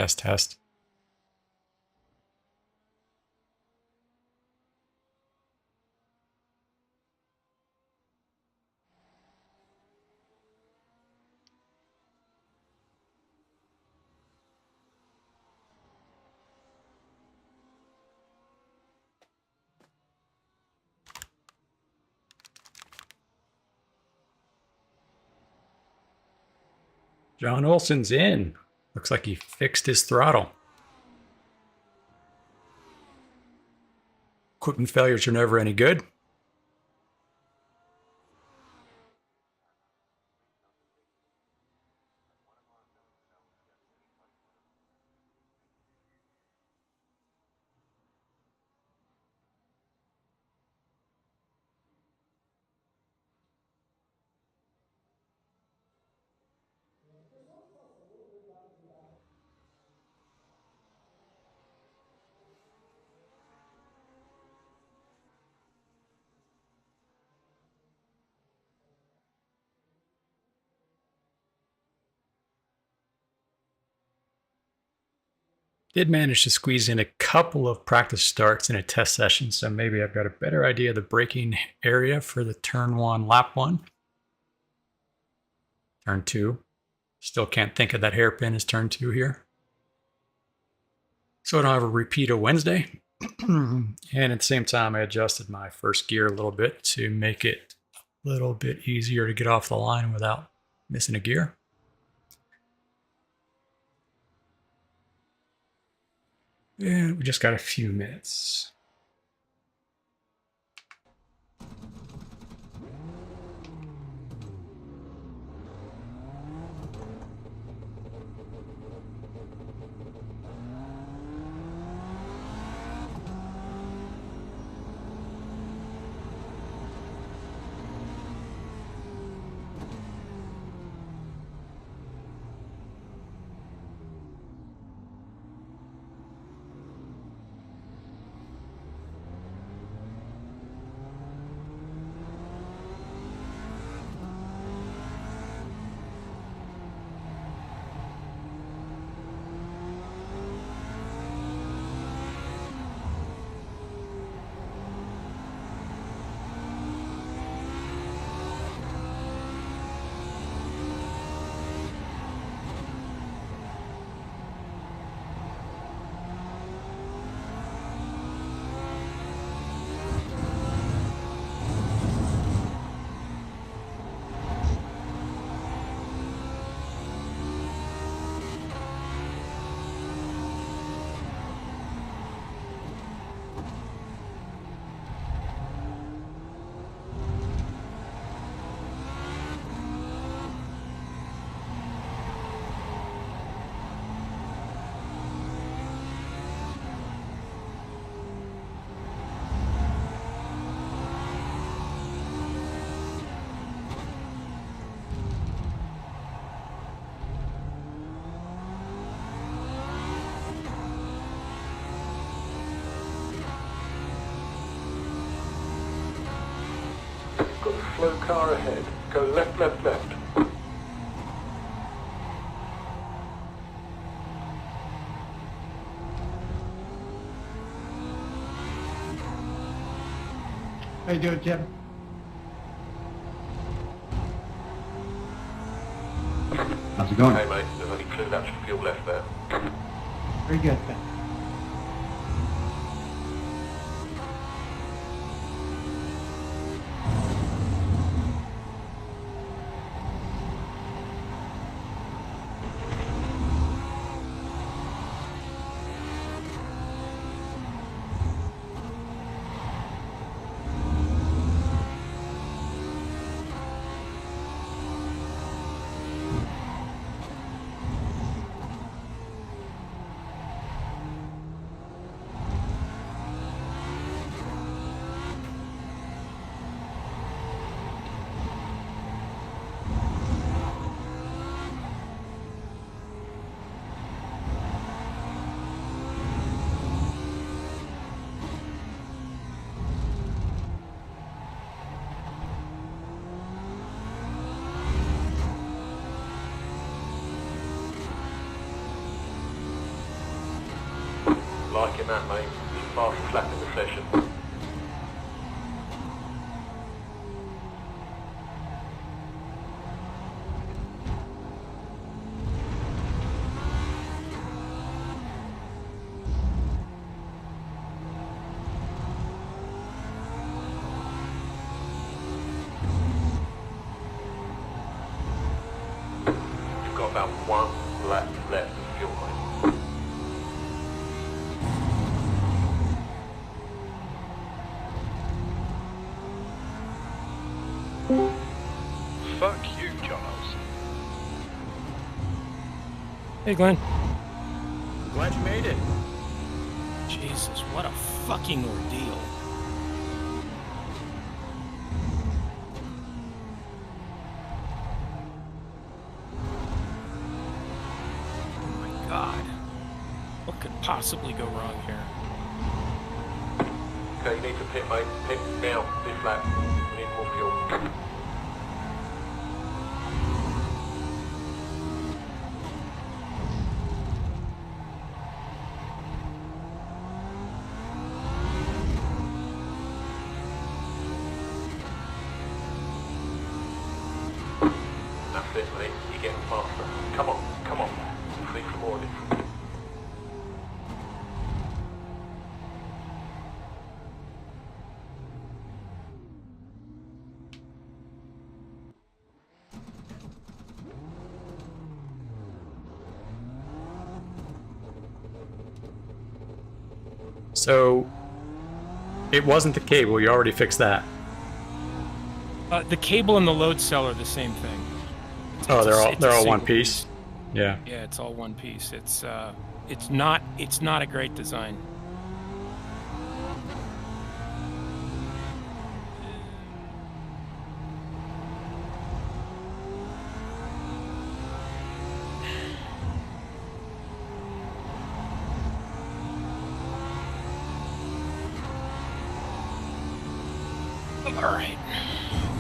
Test, test. John Olson's in. Looks like he fixed his throttle. Equipment failures are never any good. Did manage to squeeze in a couple of practice starts in a test session, so maybe I've got a better idea of the braking area for the turn 1, lap 1. Turn 2. Still can't think of that hairpin as turn 2 here. So I don't have a repeat of Wednesday. And at the same time, I adjusted my first gear a little bit to make it a little bit easier to get off the line without missing a gear. And we just got a few minutes. Got a slow car ahead. Go left, left, left. How you doing, Tim? How's it going? Hey mate, there's only 2 laps of fuel left there. Very good, thanks. Liking that, mate. Fastest lap in the session. You've got about 1 lap left of fuel, mate. Fuck you, Charles. Hey, Glenn. Glad you made it. Jesus, what a fucking ordeal. Oh my God. What could possibly go wrong here? Okay, you need to pit, mate. Pit now, this lap. We need more fuel. That's it, mate. You're getting faster. Come on, come on. See some more of this. So, it wasn't the cable. You already fixed that. The cable and the load cell are the same thing. Oh, they're It's a all one single piece. Yeah. Yeah, it's all one piece. It's not a great design. All right.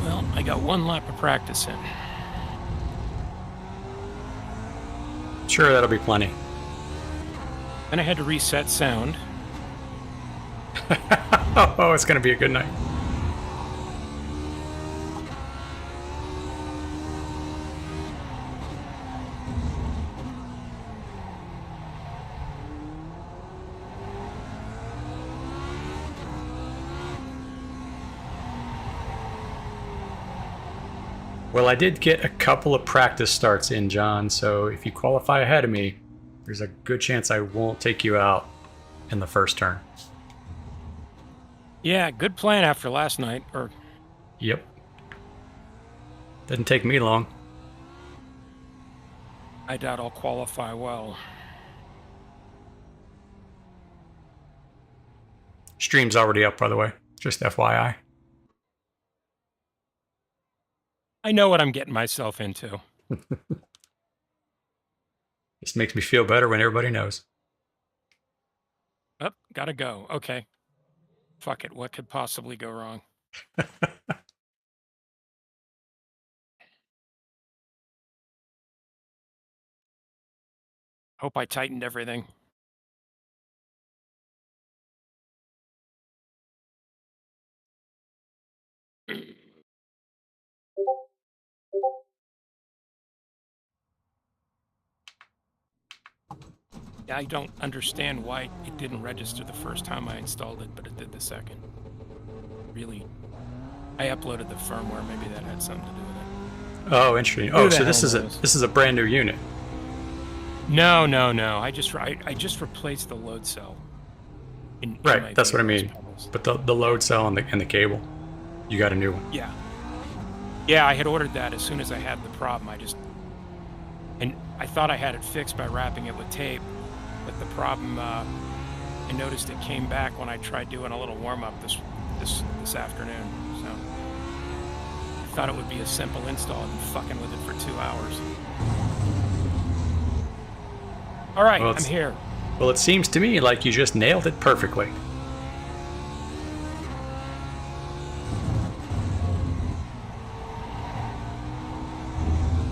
Well, I got 1 lap of practice in. Sure, that'll be plenty. Then I had to reset sound. Oh, it's gonna be a good night. Well, I did get a couple of practice starts in, John, so if you qualify ahead of me, there's a good chance I won't take you out in the first turn. Yeah, good plan after last night. Or Yep. Didn't take me long. I doubt I'll qualify well. Stream's already up, by the way. Just FYI. I know what I'm getting myself into. Just makes me feel better when everybody knows. Oh, gotta go. Okay. Fuck it. What could possibly go wrong? Hope I tightened everything. Yeah, I don't understand why it didn't register the first time I installed it, but it did the second. Really, I uploaded the firmware. Maybe that had something to do with it. Oh, interesting. Who Oh, the so this hell is a brand new unit. No. I just replaced the load cell. In Right, my that's what I vehicle's mean. pedals. But the load cell and the cable, you got a new one. Yeah. Yeah, I had ordered that as soon as I had the problem. And I thought I had it fixed by wrapping it with tape, but the problem, I noticed it came back when I tried doing a little warm-up this afternoon. So I thought it would be a simple install. I've been fucking with it for 2 hours. All right, Well, I'm here. Well, it seems to me like you just nailed it perfectly.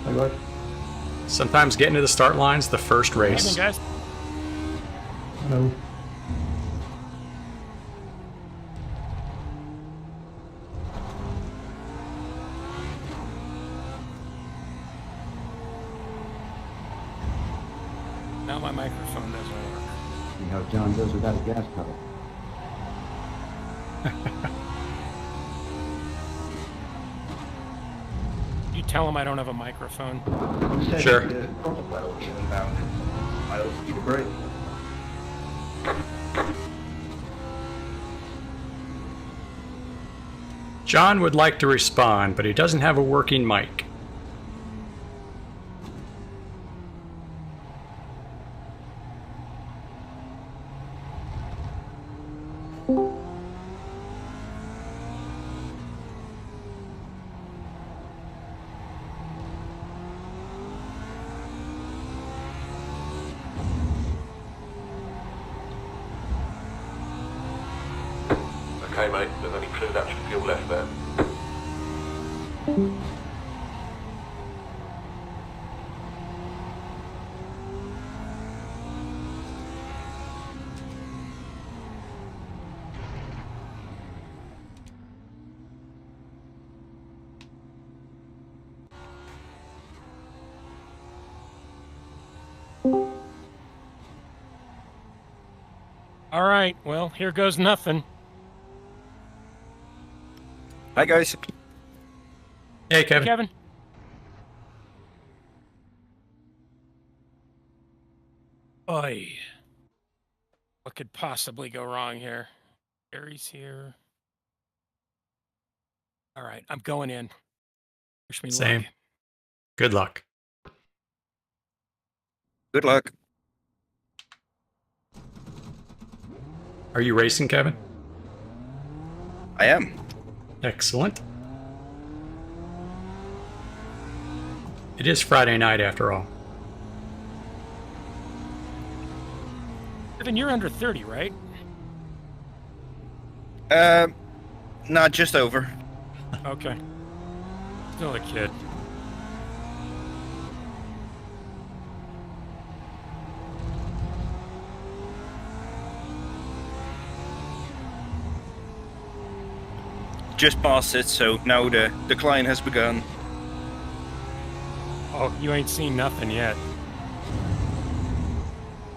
Hey, bud. Sometimes getting to the start line's the first race. Evening, guys. Hello. Now my microphone doesn't work. See how John does without a gas pedal. You tell him I don't have a microphone. Sure. The throttle pedal even bound it. I'll speed the brake. John would like to respond, but he doesn't have a working mic. Okay, mate, there's only 2 laps of fuel left there. All right, well, here goes nothing. Hi guys. Hey, Kevin. Kevin? Oy. What could possibly go wrong here? Gary's here. All right, I'm going in. Wish me Same. luck. Good luck. Good luck. Are you racing, Kevin? I am. Excellent. It is Friday night after all. Kevin, you're under 30, right? Not just over. Okay. Still a kid. Just past it, so now the decline has begun. Oh, you ain't seen nothing yet.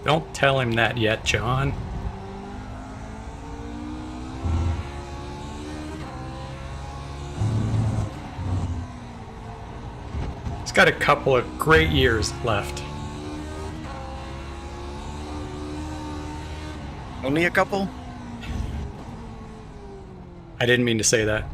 Don't tell him that yet, John. He's got a couple of great years left. Only a couple? I didn't mean to say that.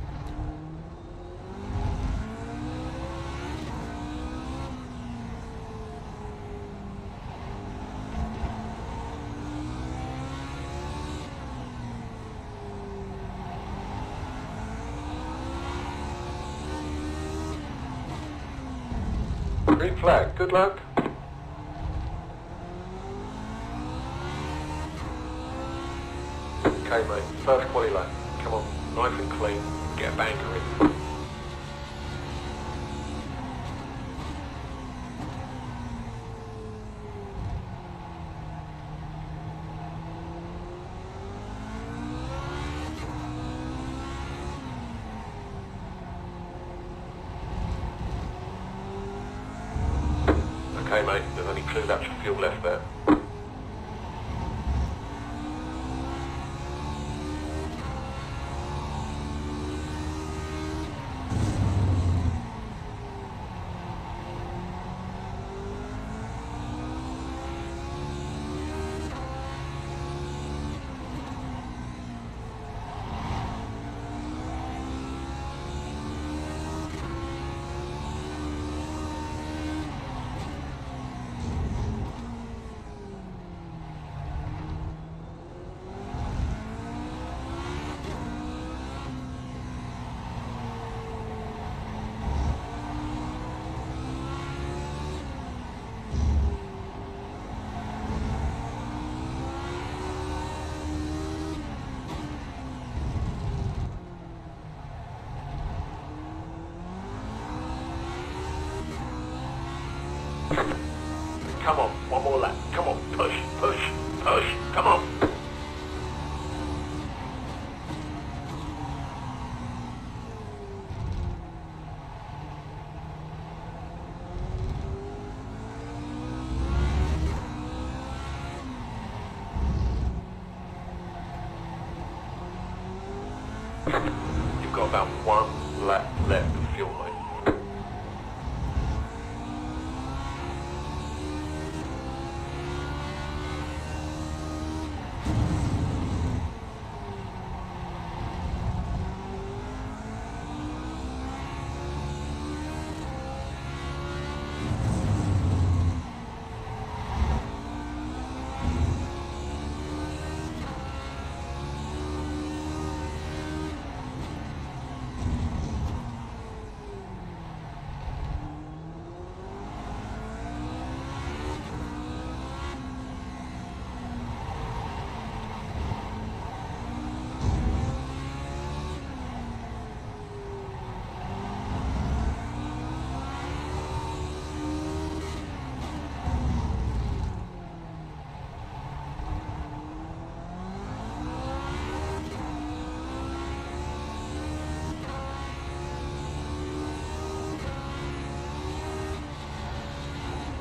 Green flag, good luck. Okay, mate, first quali lap. Come on, nice and clean. Get a banker in. Okay, mate, there's only 2 laps of fuel left there. Come on, one more lap. Come on, push, push, push. Come on.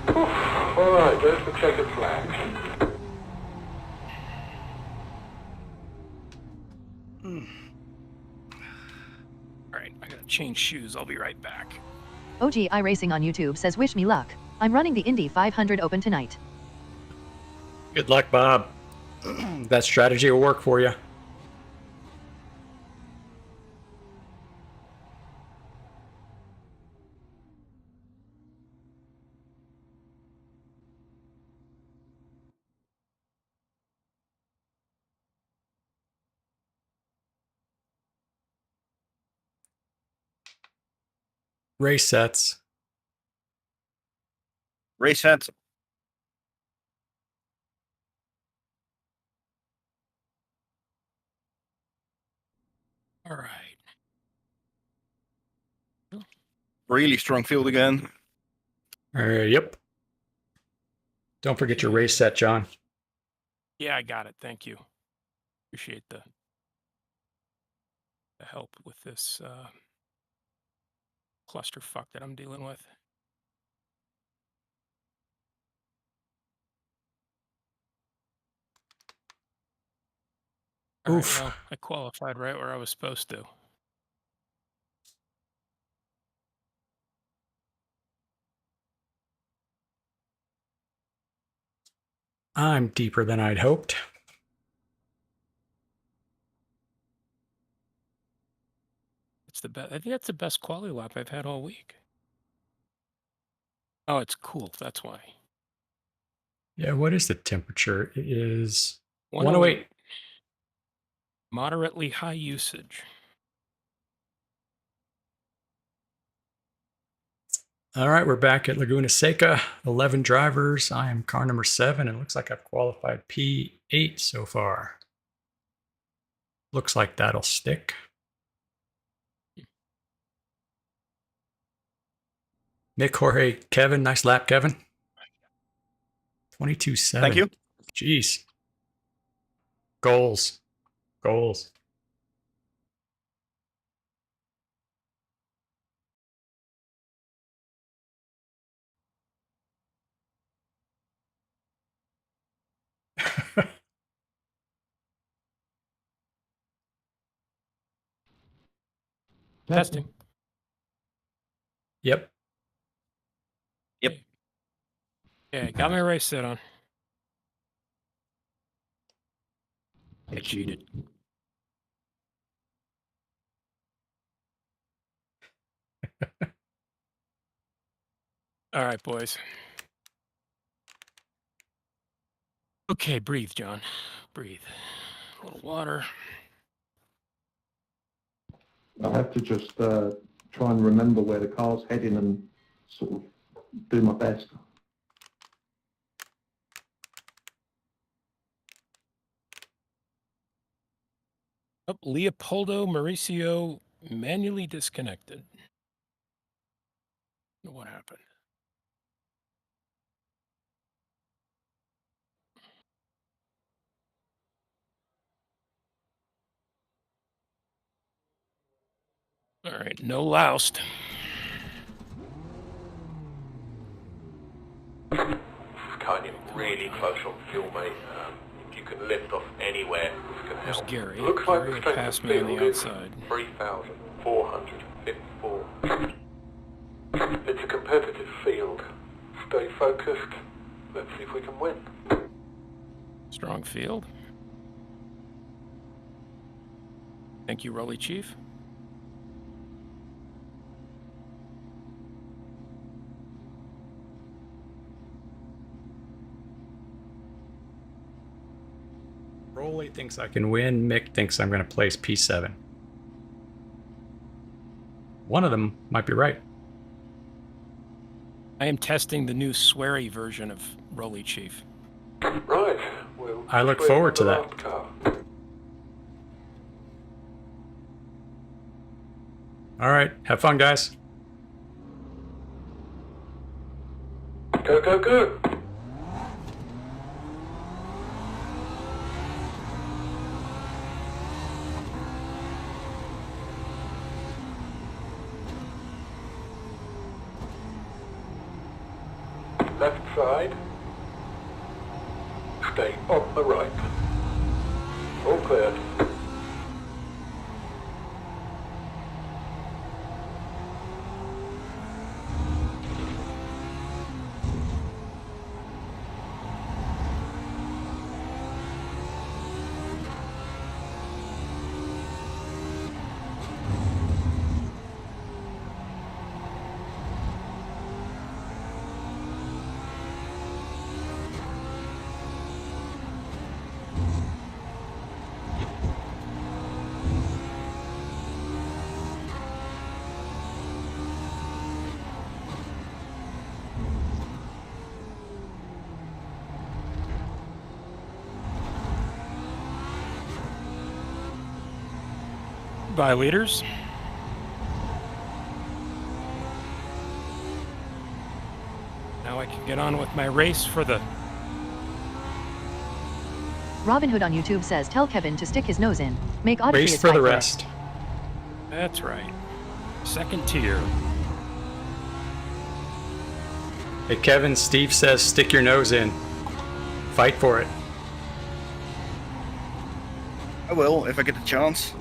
Alright, there's the checkered flag. All right, I gotta change shoes. I'll be right back. OG iRacing on YouTube says wish me luck. I'm running the Indy 500 Open tonight. Good luck, Bob. That strategy will work for you. Race sets. Race sets. All right. Really strong field again. Yep. Don't forget your race set, John. Yeah, I got it. Thank you. Appreciate the help with this clusterfuck that I'm dealing with. All right, Oof. well, I qualified right where I was supposed to. I'm deeper than I'd hoped. It's the best. I think that's the best quality lap I've had all week. Oh, it's cool. That's why. Yeah, what is the temperature? It is 108. Moderately high usage. All right, we're back at Laguna Seca. 11 drivers. I am car number 7. It looks like I've qualified P8 so far. Looks like that'll stick. Nick, Jorge, Kevin. Nice lap, Kevin. 22.7. Thank you. Jeez. Goals. Goals. Testing. Yep. Yep. Yeah, got my race set on. I cheated. All right, boys. Okay, breathe, John. Breathe. A little water. I have to just try and remember where the car's heading and sort of do my best. Oh, Leopoldo Mauricio manually disconnected. What happened? All right, no loused. Cutting in really close on fuel, mate. If you can lift off anywhere, it's going to There's help. Gary. Looks Gary like the had strength passed of me on field the is outside. 3,454. It's a competitive field. Stay focused. Let's see if we can win. Strong field. Thank you, Rolly Chief. Rolly thinks I can win. Mick thinks I'm going to place P7. One of them might be right. I am testing the new sweary version of Rolly Chief. Right. Well, I look forward to that. last car. All right. Have fun, guys. Go, go, go. Left side. Stay on the right. All cleared. Bye, leaders. Now I can get on with my race for the... Robin Hood on YouTube says tell Kevin to stick his nose in. Make Odyssey Race his for the fight it. rest. That's right. Second tier. Hey, Kevin, Steve says stick your nose in. Fight for it. I will, if I get the chance.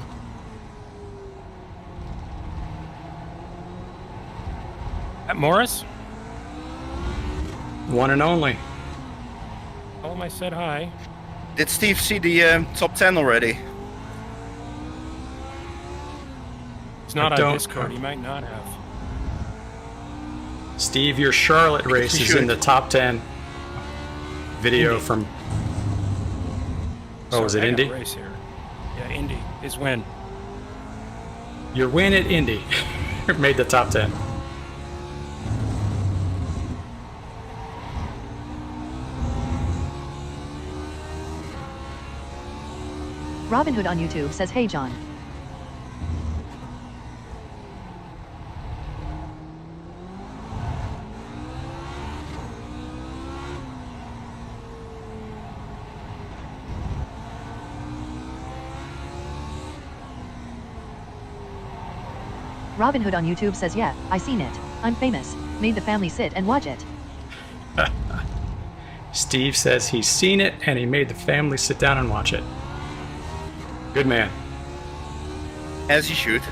At Morris? One and only. Tell him I said hi. Did Steve see the top 10 already? It's not I on don't- Discord. He might not have. Steve, your Charlotte race you is in should. the top 10. Video Indy. from... Oh, was it Sorry, I got a Indy? race here. Yeah, Indy. His win. Your win at Indy made the top 10. Robin Hood on YouTube says hey John. Robin Hood on YouTube says yeah, I seen it. I'm famous. Made the family sit and watch it. Steve says he's seen it and he made the family sit down and watch it. Good man. As you should.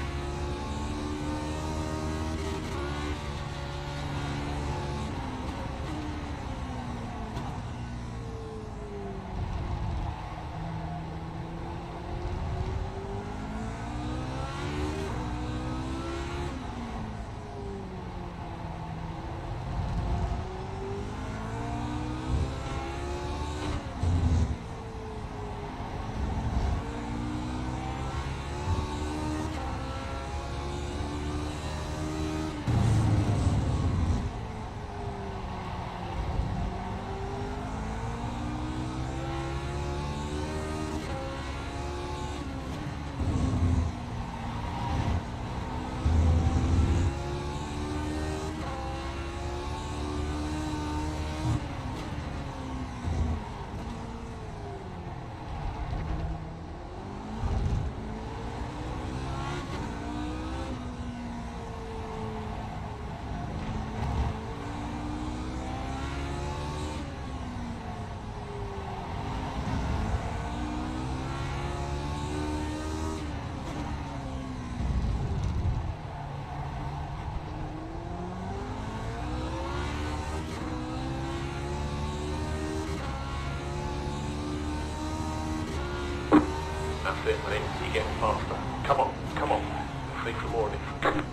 That's it, mate. You're getting faster. Come on, come on. See for more of this.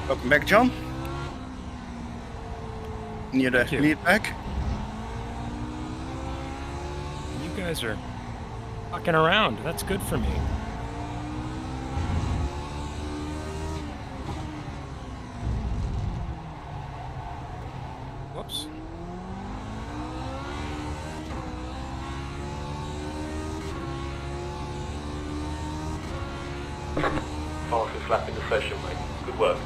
Welcome back, John. Need Thank you. it back? You guys are fucking around. That's good for me. Whoops. Fastest lap in the session, mate. Good work.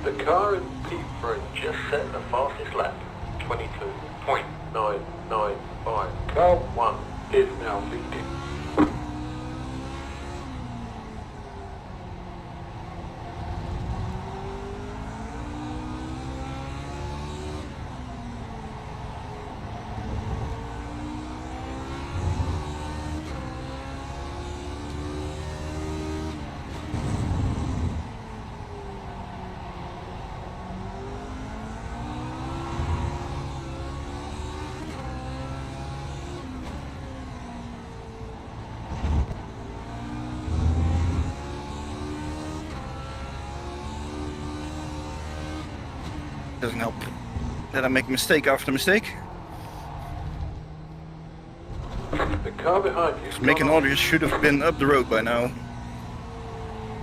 The car in P3 just set the fastest lap. 22.995. Car 1 is now leading. Doesn't help that I make mistake after mistake. The car behind you. Making orders should have been up the road by now.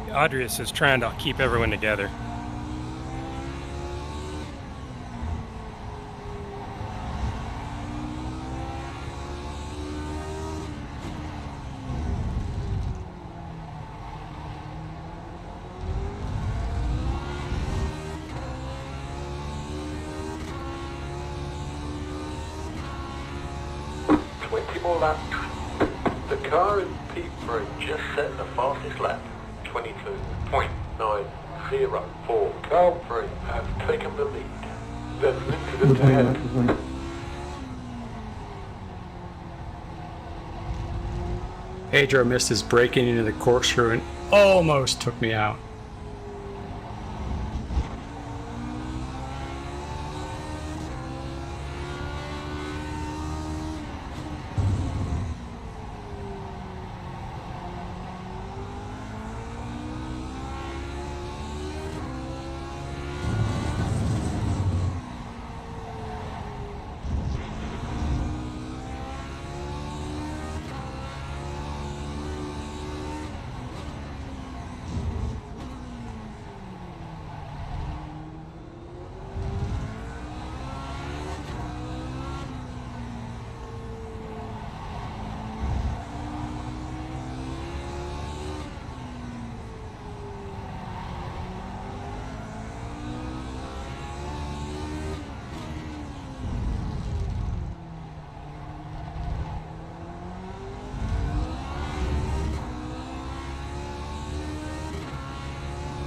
Adrius is trying to keep everyone together. Lap. The car in P3 just set the fastest lap. 22.904. Car 3 has taken the lead. There's an incident ahead. Pedro missed his braking into the corkscrew and almost took me out.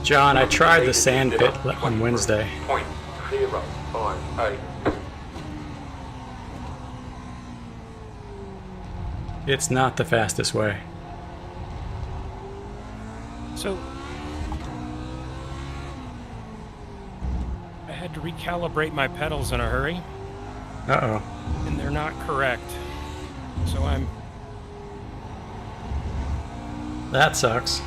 John, I tried the sand pit on Wednesday. 0.058. It's not the fastest way. So I had to recalibrate my pedals in a hurry, Uh-oh. and they're not correct. So That sucks.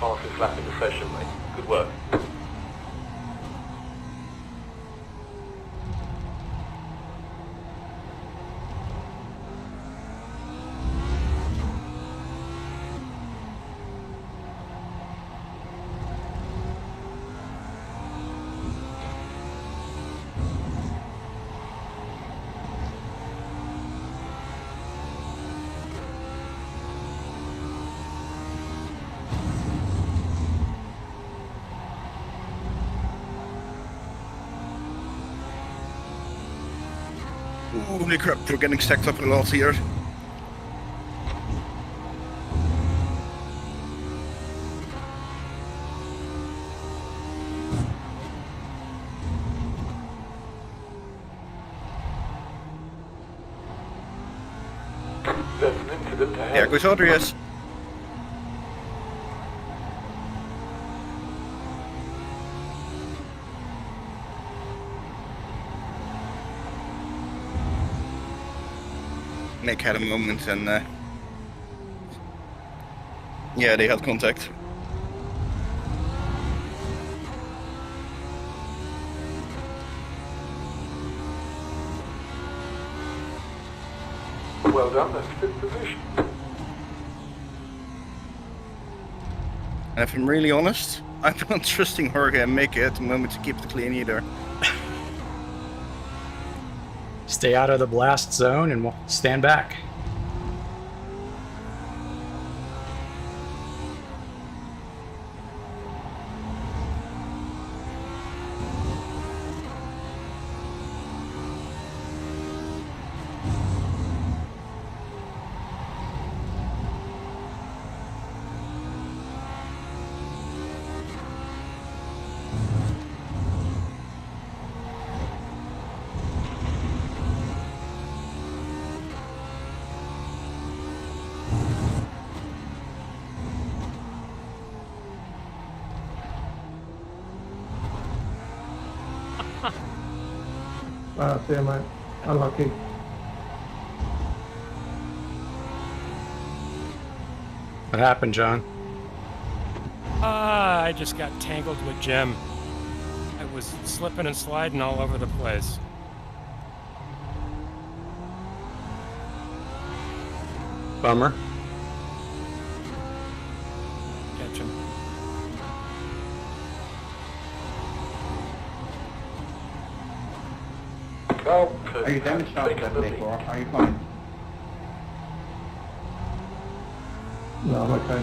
Fastest lap in the session, mate. Good work. Holy crap, we're getting stacked up a lot here. There's an incident ahead. There goes Adrius. Nick had a moment and yeah, they had contact. Well done, that's fifth position. And if I'm really honest, I'm not trusting Jorge and Mick at the moment to keep it clean either. Stay out of the blast zone and we'll stand back. See you, mate. Unlucky. What happened, John? I just got tangled with Jim. I was slipping and sliding all over the place. Bummer. Catch him. Carl, Are you damaged after Nick, or are you fine? No, I'm okay.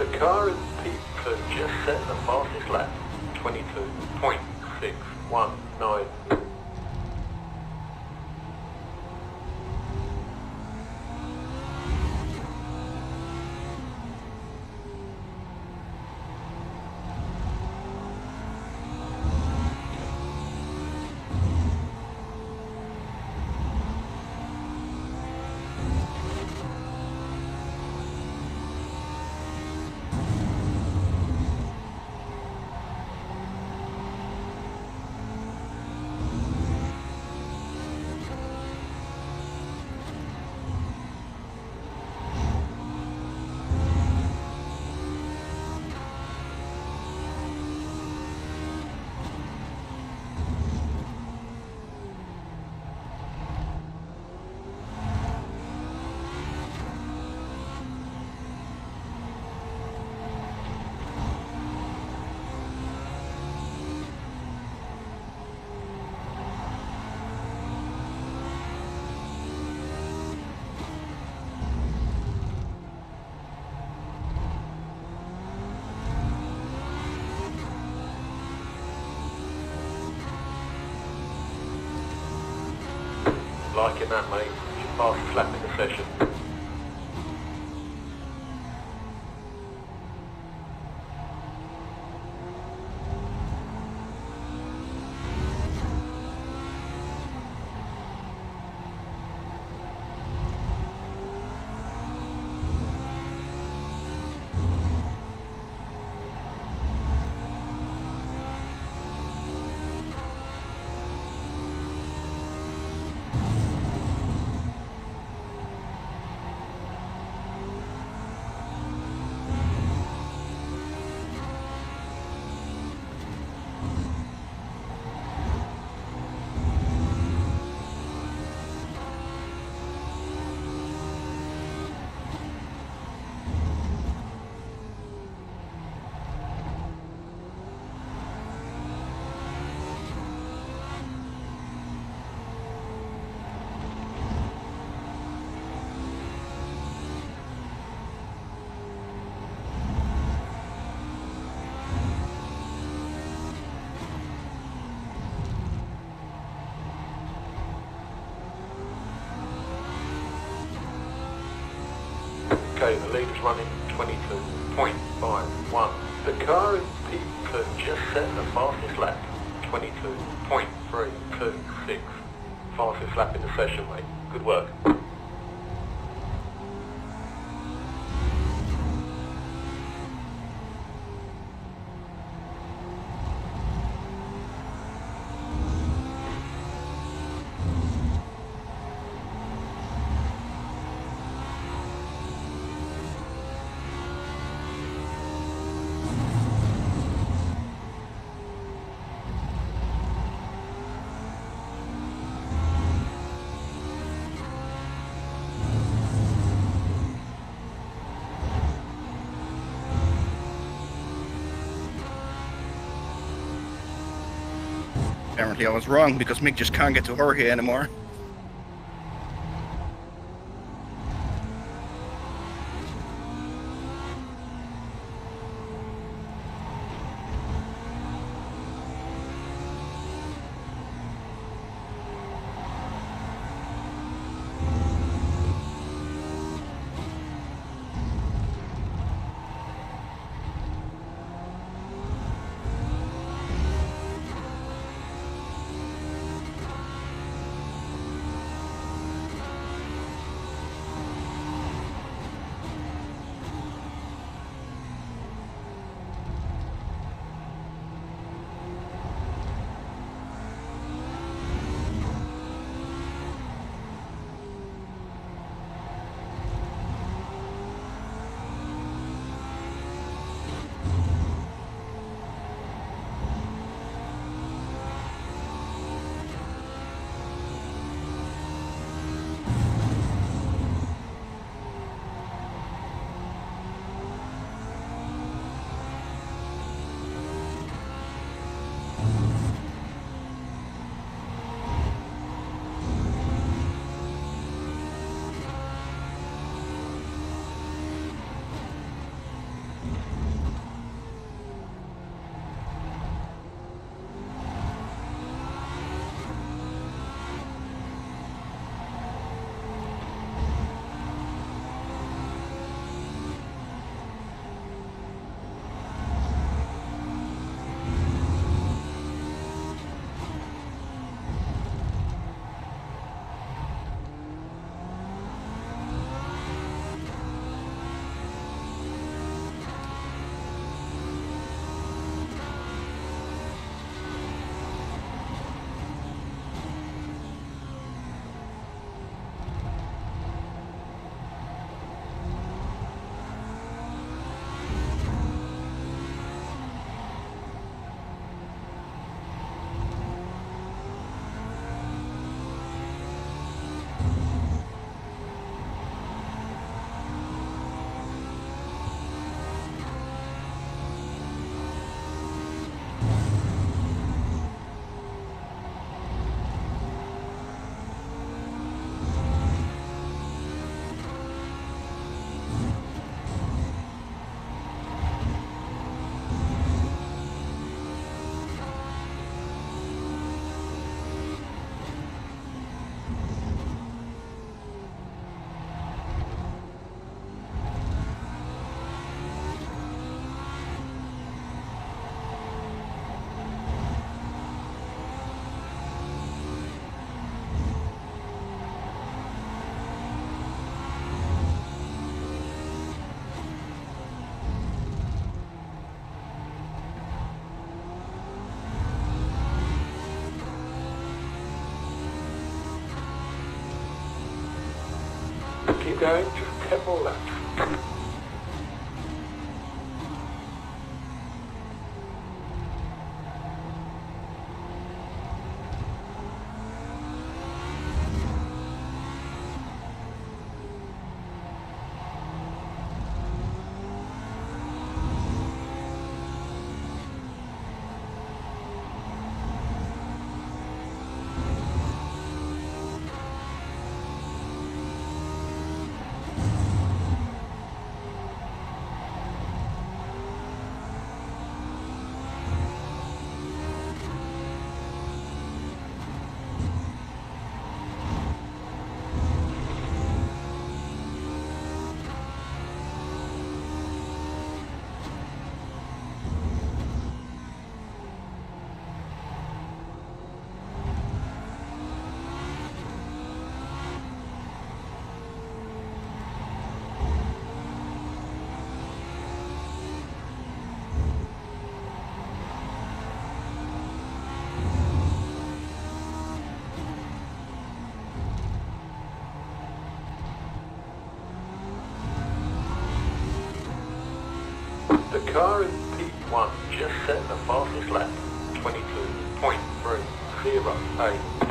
the car in Pete has just set the fastest lap, 22.619. Liking that, mate. It's your fastest lap in the session. Okay, the lead is running 22.51. The car in P2 just set the fastest lap, 22.326. Fastest lap in the session, mate. Good work. Apparently I was wrong because Mick just can't get to Jorge anymore. Keep going, just 10 more laps. Car in P1 just set the fastest lap. 22.308.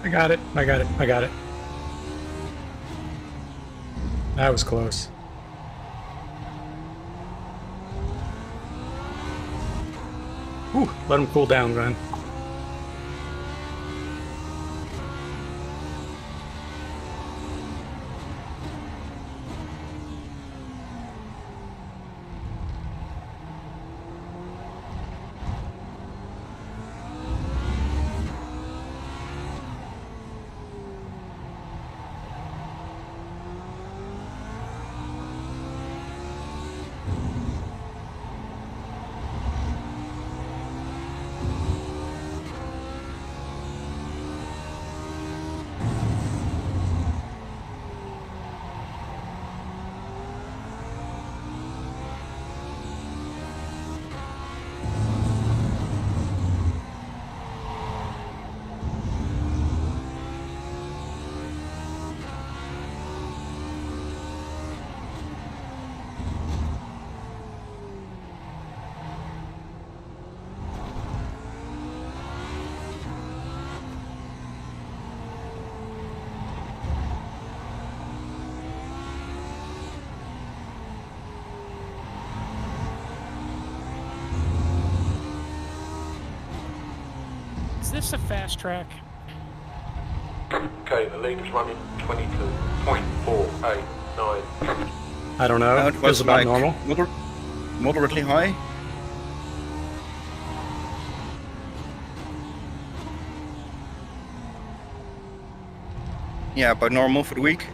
I got it. I got it. I got it. That was close. Whew, let him cool down, Glenn. Is this a fast track? Okay, the lead is running 22.489. I don't know. No, it was about like normal. moderately high. Yeah, about normal for the week.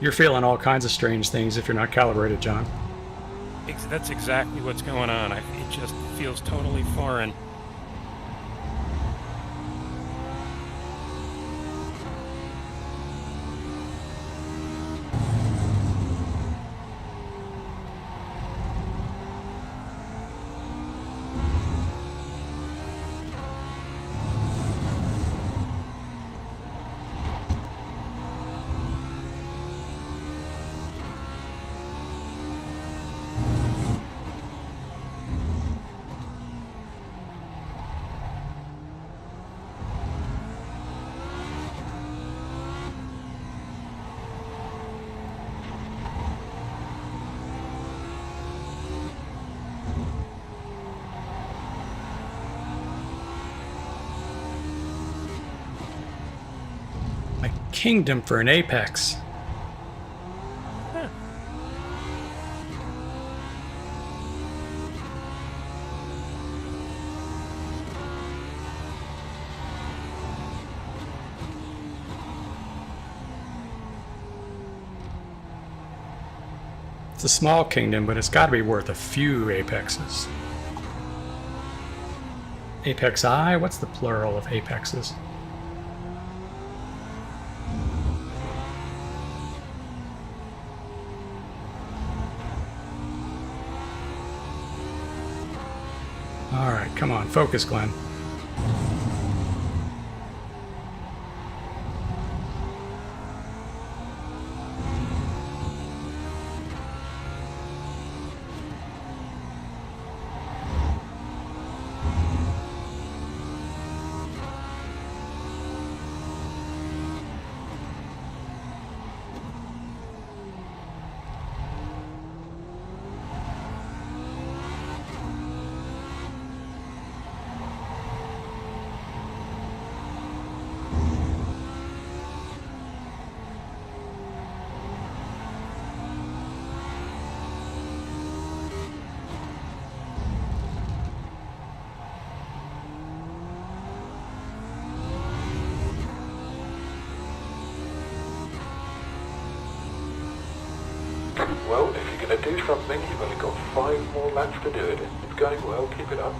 You're feeling all kinds of strange things if you're not calibrated, John. That's exactly what's going on. It just feels totally foreign. A kingdom for an apex. It's a small kingdom, but it's got to be worth a few apexes. Apex I? What's the plural of apexes? Alright, come on, focus, Glenn. Well, if you're going to do something, you've only got 5 more laps to do it. It's going well, keep it up.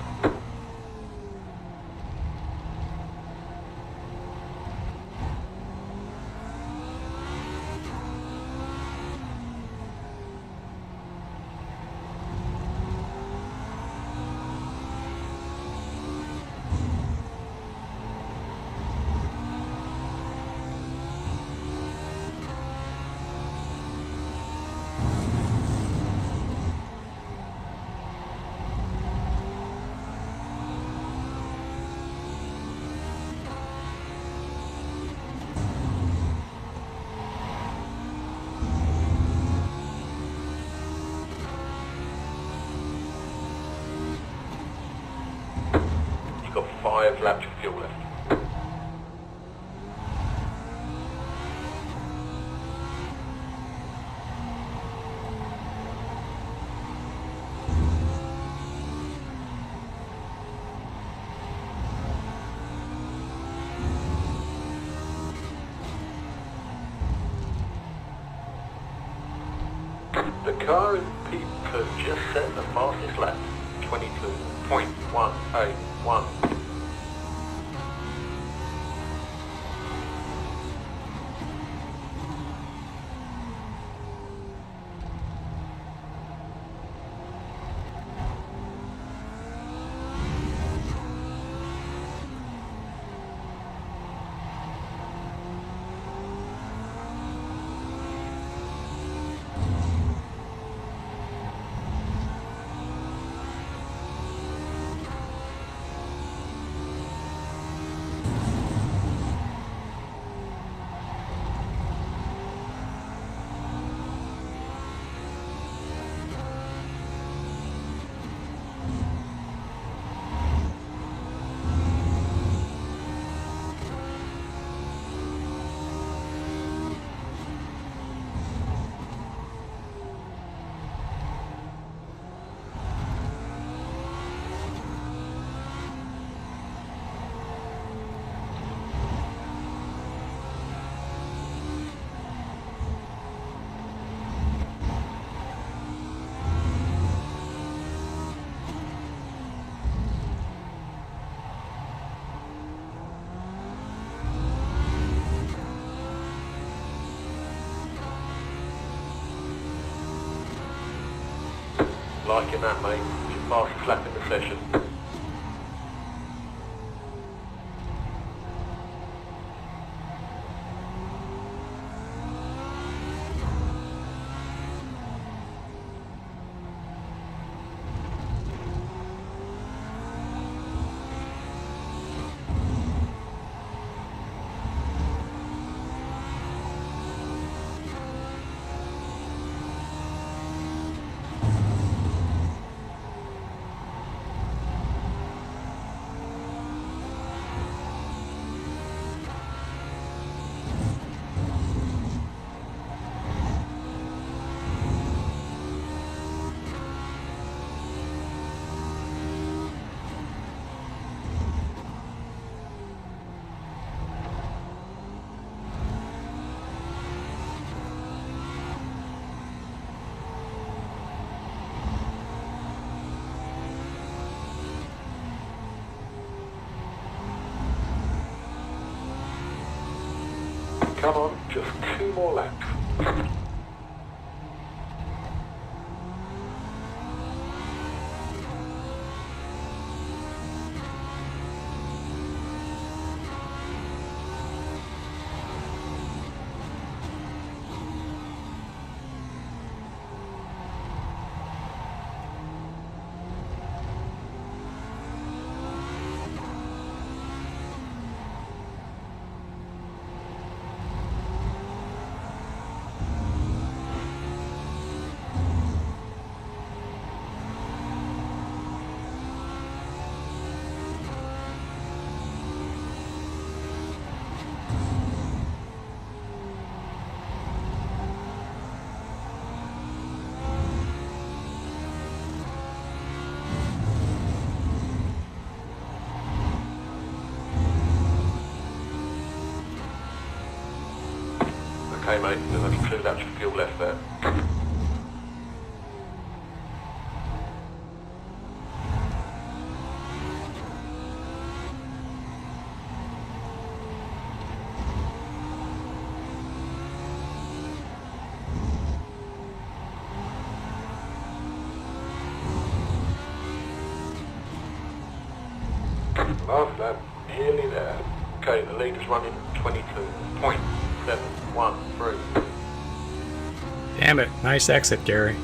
You've got 5 laps of fuel left. The car in P2 just set the fastest lap, 22.181. Liking that, mate. Your fastest lap in the session. Come on, just 2 more laps. Okay, mate, there's only 2 laps of fuel left there. Last lap, nearly there. Okay, the lead is running 22.713. Damn it. Nice exit, Gary.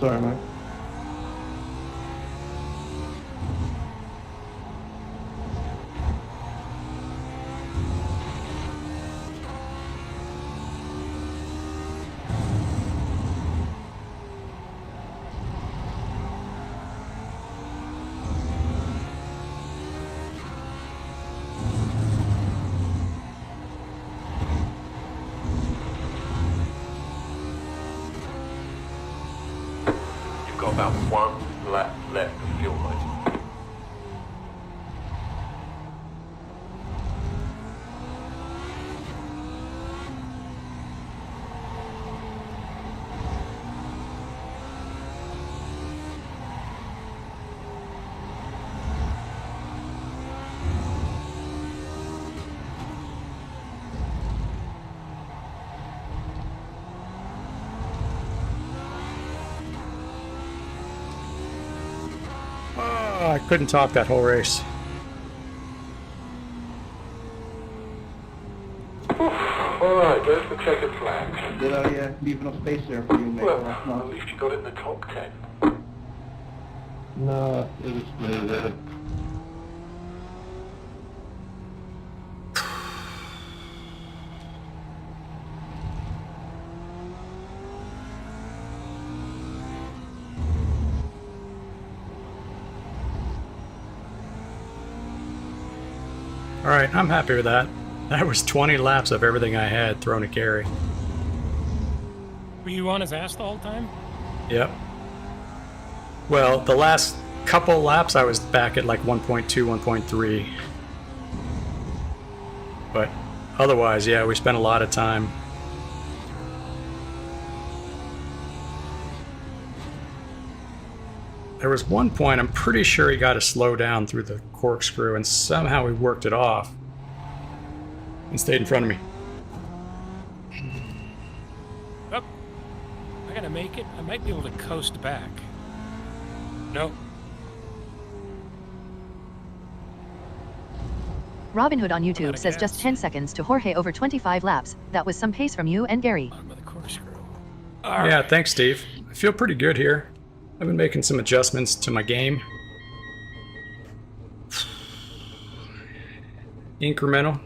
Sorry, mate. You've got about 1 lap left of fuel, mate. Oh, I couldn't talk that whole race. Alright, there's the checkered flag. Did I leave enough space there for you, mate? Well, or not? at least you got in the top 10. No, it was All right, I'm happy with that. That was 20 laps of everything I had thrown at Gary. Were you on his ass the whole time? Yep. Well, the last couple laps I was back at like 1.2, 1.3. But otherwise, yeah, we spent a lot of time. There was one point, I'm pretty sure he got to slow down through the corkscrew, and somehow he worked it off and stayed in front of me. Oh, I gotta make it. I might be able to coast back. Nope. Robin Hood on YouTube Gotta says guess. just 10 seconds to Jorge over 25 laps. That was some pace from you and Gary. Bottom of the corkscrew. Yeah, thanks, Steve. I feel pretty good here. I've been making some adjustments to my game. Incremental.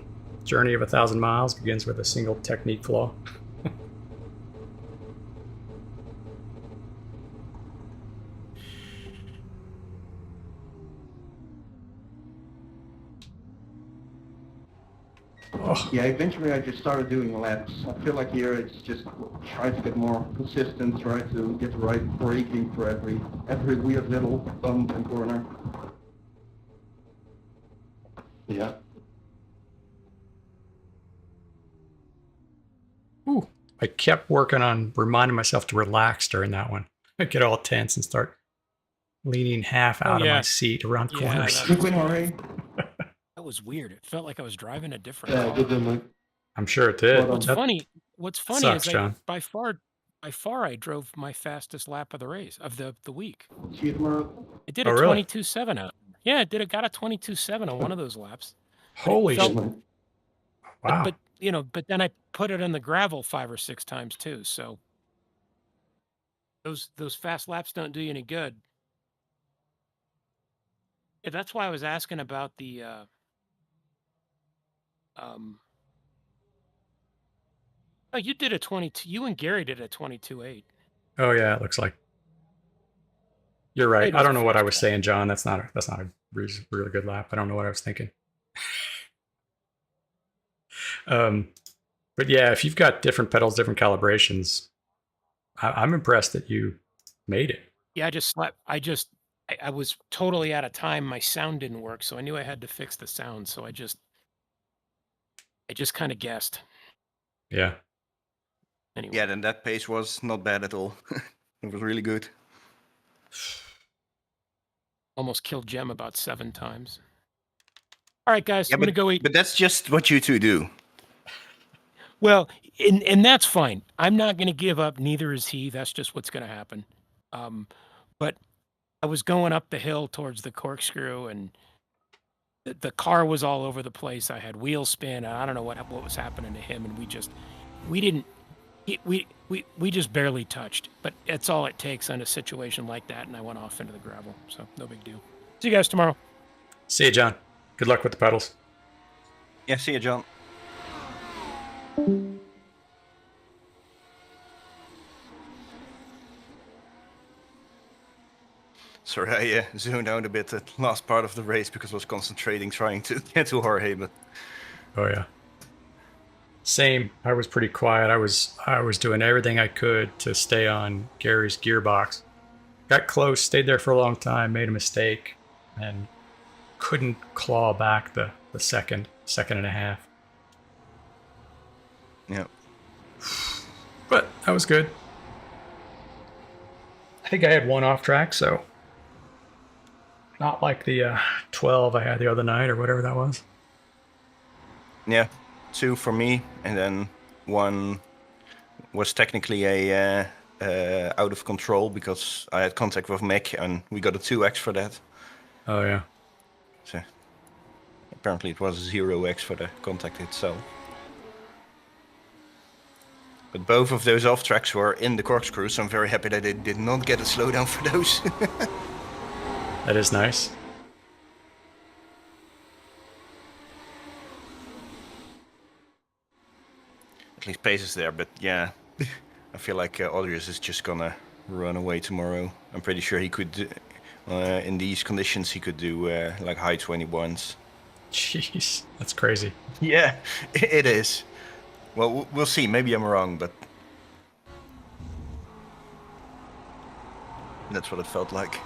Journey of 1,000 miles begins with a single technique flaw. Oh, Yeah, eventually I just started doing laps. I feel like here it's just try to get more consistent, try to get the right braking for every weird little bump and corner. yeah. ooh. I kept working on reminding myself to relax during that one. I get all tense and start leaning half out of my yeah. seat around Yeah, corners. that- Good win, Jorge. That was weird. It felt like I was driving a different Yeah, car. good then, mate. I'm sure it did. Well What's done. funny? What's funny sucks, is John. by far, I drove my fastest lap of the race of the week. See you tomorrow. I did a Oh, really? 22.7 out. Yeah, I got a 22.7 on one of those laps. Holy felt- shit. Good, mate. Wow. But but then I put it in the gravel 5 or 6 times too. So those fast laps don't do you any good. Yeah, that's why I was asking about the Oh, you did a 22. You and Gary did a 22.8. Oh yeah, it looks like. You're right. It I was don't know what I fast was lap. saying, John. That's not a really good lap. I don't know what I was thinking. But yeah, if you've got different pedals, different calibrations, I'm impressed that you made it. Yeah, I just slept. I was totally out of time. My sound didn't work, so I knew I had to fix the sound. So I just kind of guessed. Yeah. Anyway. Yeah, then that pace was not bad at all. It was really good. almost killed Jem about 7 times. All right, guys, Yeah, I'm gonna go eat. but that's just what you two do. Well, and that's fine. I'm not gonna give up. Neither is he. That's just what's gonna happen. But I was going up the hill towards the corkscrew, and the car was all over the place. I had wheel spin. I don't know what was happening to him, and we didn't. We just barely touched, but that's all it takes on a situation like that, and I went off into the gravel, so no big deal. See you guys tomorrow. See you, John. Good luck with the pedals. Yeah, see you, John. Sorry, I zoned out a bit at the last part of the race because I was concentrating trying to get to Jorge, but... Oh yeah. Same. I was pretty quiet. I was doing everything I could to stay on Gary's gearbox. Got close, stayed there for a long time, made a mistake, and couldn't claw back the second and a half. Yeah. But that was good. I think I had one off track, so not like the 12 I had the other night or whatever that was. Yeah, 2 for me, and then 1 was technically a out of control because I had contact with Mick, and we got a 2x for that. Oh yeah. So apparently it was a 0x for the contact itself. But both of those off tracks were in the corkscrew, so I'm very happy that they did not get a slowdown for those. That is nice. At least pace is there, but yeah, I feel like Odrius is just gonna run away tomorrow. I'm pretty sure he could, in these conditions, he could do like high 21s. Jeez, that's crazy. Yeah, it is. Well, we'll see. Maybe I'm wrong, but that's what it felt like.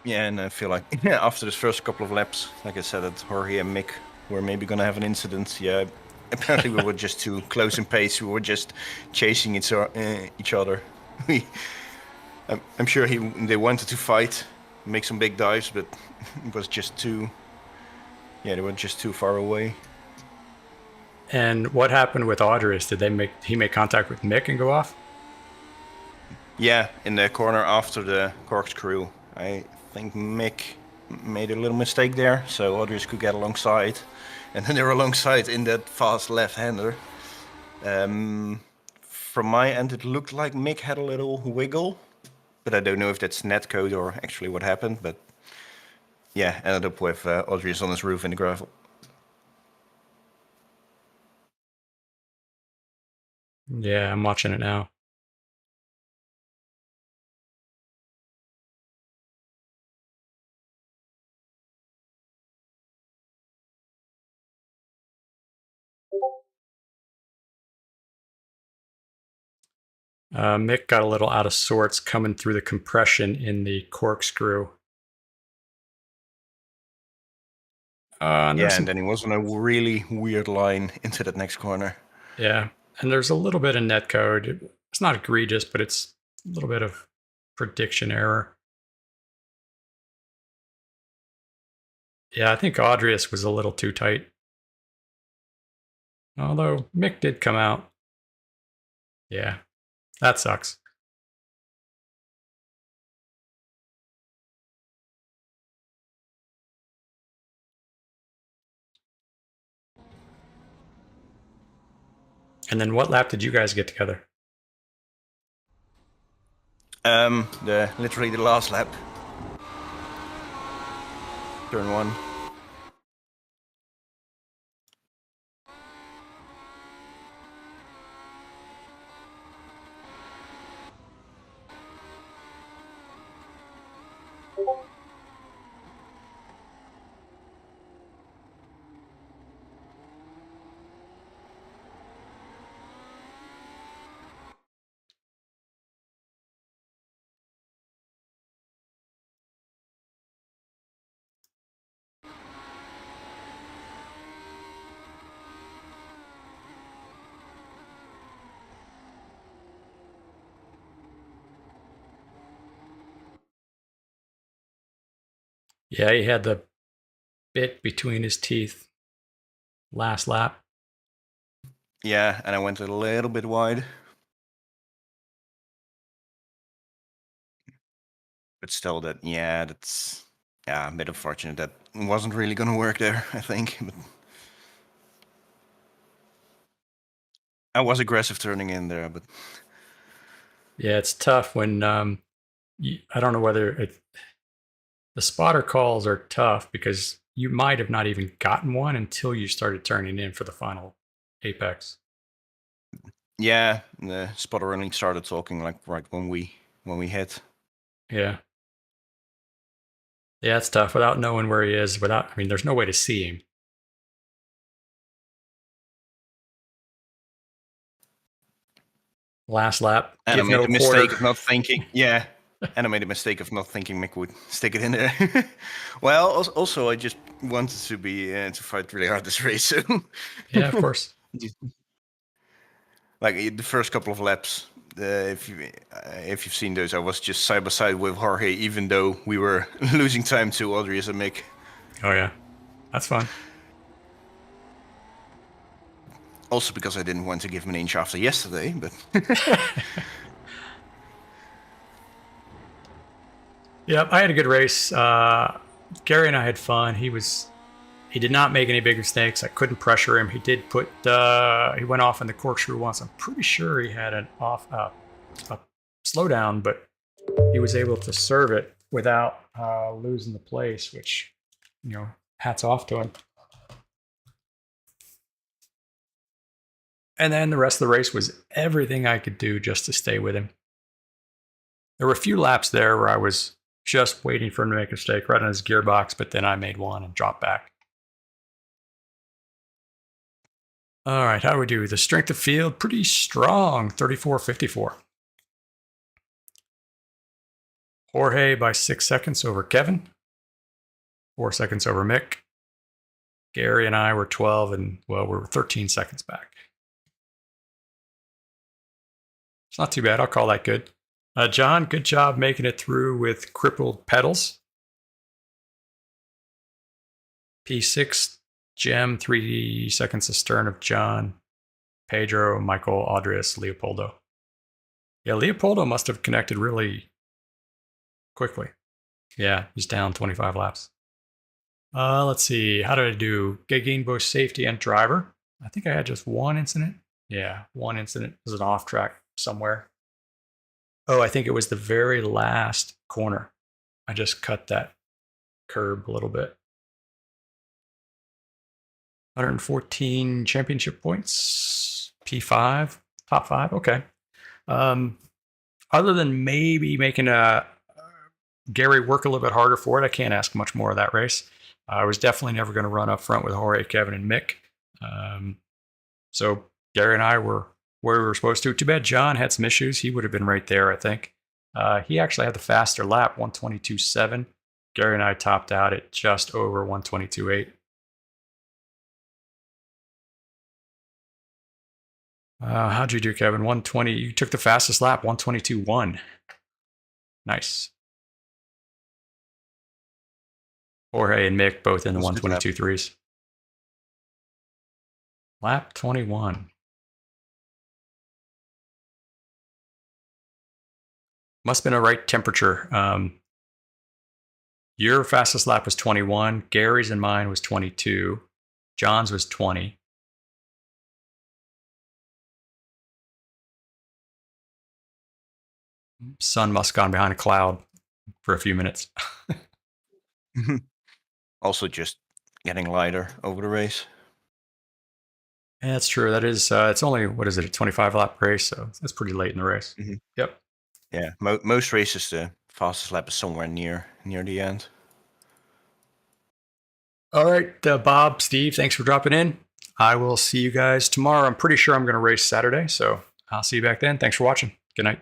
Yeah, and I feel like after this first couple of laps, like I said, that Jorge and Mick were maybe gonna have an incident. Yeah, apparently we were just too close in pace. We were just chasing each other. I'm sure they wanted to fight, make some big dives, but it was just too. Yeah, they were just too far away. And what happened with Audris? Did he make contact with Mick and go off? Yeah, in the corner after the corkscrew, I think Mick made a little mistake there, so Audris could get alongside, and then they were alongside in that fast left-hander. From my end, it looked like Mick had a little wiggle, but I don't know if that's netcode or actually what happened. But yeah, ended up with Audris on his roof in the gravel. Yeah, I'm watching it now. Mick got a little out of sorts coming through the compression in the corkscrew. And then he was on a really weird line into that next corner. Yeah, and there's a little bit of netcode. It's not egregious, but it's a little bit of prediction error. Yeah, I think Audrius was a little too tight. Although Mick did come out. Yeah, that sucks. And then what lap did you guys get together? Literally the last lap. Turn 1. Yeah, he had the bit between his teeth last lap. Yeah, and I went a little bit wide. But still, that's a bit unfortunate. That wasn't really gonna work there, I think. But I was aggressive turning in there, but Yeah, it's tough when I don't know whether the spotter calls are tough because you might have not even gotten one until you started turning in for the final apex. yeah, the spotter only started talking like right when we hit. Yeah. Yeah, it's tough without knowing where he is. I mean, there's no way to see him. Last lap. And I Give made no the mistake quarter. of not thinking. Yeah, and I made the mistake of not thinking Mick would stick it in there. Well, also I just wanted to be to fight really hard this race. So Yeah, of course. like the first couple of laps, if you've seen those, I was just side by side with Jorge, even though we were losing time to Audrius and Mick. Oh yeah, that's fun. Also because I didn't want to give him an inch after yesterday, but Yep, I had a good race. Gary and I had fun. He did not make any big mistakes. I couldn't pressure him. He did he went off in the corkscrew once. I'm pretty sure he had a slowdown, but he was able to serve it without losing the place, which, hats off to him. And then the rest of the race was everything I could do just to stay with him. There were a few laps there where I was just waiting for him to make a mistake right on his gearbox, but then I made one and dropped back. All right, how do we do? The strength of field, pretty strong, 34.54. Jorge by 6 seconds over Kevin, 4 seconds over Mick. Gary and I were 12 and, well, we were 13 seconds back. It's not too bad. I'll call that good. John, good job making it through with crippled pedals. P6, Gem, 3 seconds astern of John, Pedro, Michael, Audrius, Leopoldo. Yeah, Leopoldo must have connected really quickly. Yeah, he's down 25 laps. Let's see. How did I do? Gained both safety and driver. I think I had just one incident. Yeah, one incident. It was an off track somewhere. Oh, I think it was the very last corner. I just cut that curb a little bit. 114 championship points. P5, top 5. Okay. Other than maybe making Gary work a little bit harder for it, I can't ask much more of that race. I was definitely never going to run up front with Jorge, Kevin, and Mick. So Gary and I were where we were supposed to. Too bad John had some issues. He would have been right there, I think. He actually had the faster lap, 122.7. Gary and I topped out at just over 122.8. How'd you do, Kevin? 120. You took the fastest lap, 122.1. Nice. Jorge and Mick both in the 122.3s. Lap 21. Must have been a right temperature. Your fastest lap was 21. Gary's and mine was 22. John's was 20. Sun must have gone behind a cloud for a few minutes. Also just getting lighter over the race. Yeah, that's true. That is, it's only, what is it, a 25 lap race, so that's pretty late in the race. Mm-hmm. Yep. Yeah, most races the fastest lap is somewhere near the end. All right, Bob, Steve, thanks for dropping in. I will see you guys tomorrow. I'm pretty sure I'm going to race Saturday, so I'll see you back then. Thanks for watching. Good night.